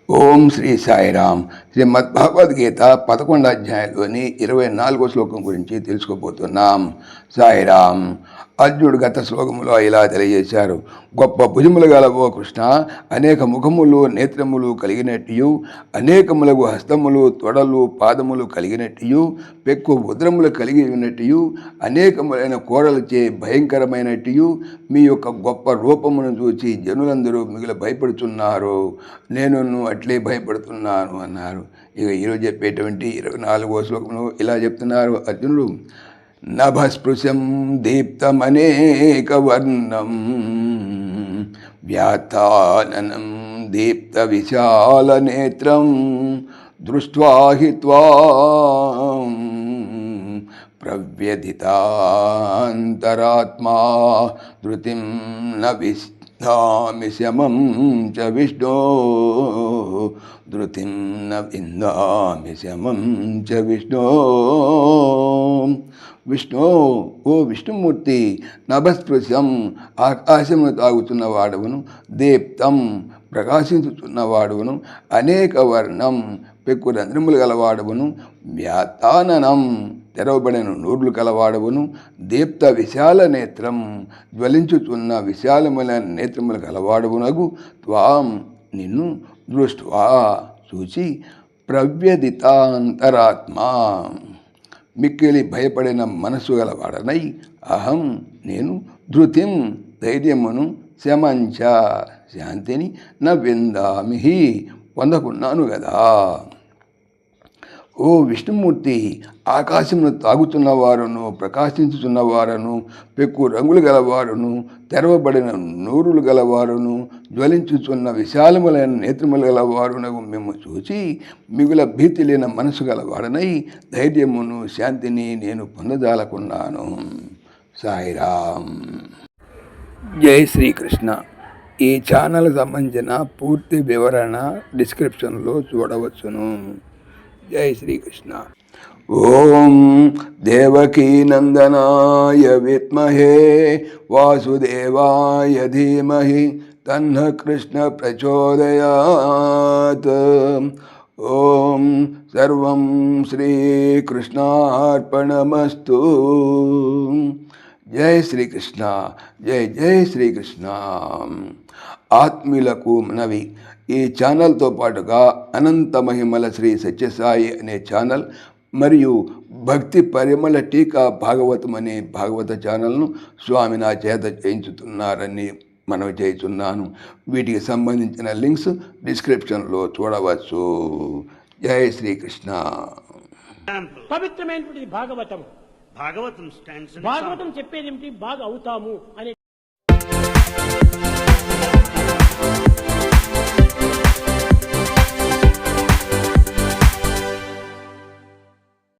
ఓం శ్రీ సాయిరామ్. శ్రీమద్భగవద్గీత 11వ అధ్యాయంలోని 24వ శ్లోకం గురించి తెలుసుకోబోతున్నాం. సాయిరామ్. అర్జునుడు గత శ్లోకములో ఇలా తెలియజేశారు. గొప్ప భుజములు గలవో కృష్ణ, అనేక ముఖములు నేత్రములు కలిగినట్టు, అనేకములకు హస్తములు తొడలు పాదములు కలిగినట్టు, పెక్కు ఉద్రములు కలిగి ఉన్నట్టు, అనేకములైన కోరలచే భయంకరమైనట్టు మీ యొక్క గొప్ప రూపమును చూసి జనులందరూ మిగిలి భయపడుతున్నారు. నేను అట్లే భయపడుతున్నాను అన్నారు. ఇక ఈరోజు చెప్పేటువంటి 24వ శ్లోకంలో ఇలా చెప్తున్నారు అర్జునుడు. నభస్పృశం దీప్తమనేకవర్ణం వ్యాతాననం దీప్త విశాలనేత్రం దృష్ట్వా హి త్వాం ప్రవ్యధితాంతరాత్మా ధృతిం న విందామి శమం చ విష్ణో ధృతిం న విందామి శమం చ విష్ణో. విష్ణు, ఓ విష్ణుమూర్తి, నభస్పృశ్యం ఆకాశమును తాగుతున్నవాడవును, దీప్తం ప్రకాశించుతున్నవాడవును, అనేక వర్ణం పెక్కు రంధ్రములు గలవాడవును, వ్యాతాననం తెరవబడిన నోర్లు కలవాడవును, దీప్త విశాల నేత్రం జ్వలించుతున్న విశాలమైన నేత్రములు కలవాడవునగు త్వాం నిన్ను దృష్ట్వా చూచి ప్రవ్యధితాంతరాత్మా మిక్కిలి భయపడిన మనసు గలవాడనై అహం నేను ధృతిం ధైర్యమును శమంచ శాంతిని న విందామి పొందకున్నాను కదా. ఓ విష్ణుమూర్తి, ఆకాశమును తాగుతున్నవారును ప్రకాశించుతున్నవారును పెక్కు రంగులు గలవారును తెరవబడిన నోరులు గలవారును జ్వలించుచున్న విశాలములైన నేత్రములు గలవారునకు మేము చూచి మిగుల భీతి లేని మనసు గలవాడనై ధైర్యమును శాంతిని నేను పొందజాలకున్నాను. సాయిరామ్. జై శ్రీకృష్ణ. ఈ ఛానల్ సంబంధించిన పూర్తి వివరణ డిస్క్రిప్షన్లో చూడవచ్చును. జై శ్రీకృష్ణ. ఓం దేవకీనందనాయ విద్మహే వాసుదేవాయ ధీమహి తన్నః కృష్ణ ప్రచోదయాత్. ఓం సర్వం శ్రీకృష్ణార్పణమస్తు. జై శ్రీకృష్ణ. జై జై శ్రీకృష్ణ. ఆత్మీయులకు మనవి, ఈ ఛానల్తో పాటుగా అనంత మహిమల శ్రీ సత్యసాయి అనే ఛానల్ మరియు భక్తి పరిమళ టీకా భాగవతం అనే భాగవత ఛానల్ను స్వామి నా చేత చేయించుతున్నారని మనవి చేస్తున్నాను. వీటికి సంబంధించిన లింక్స్ డిస్క్రిప్షన్లో చూడవచ్చు. జై శ్రీకృష్ణ. పవిత్రమైనటువంటి భాగవతం చెప్పేది ఏమిటి? బాగా అవుతాము అనే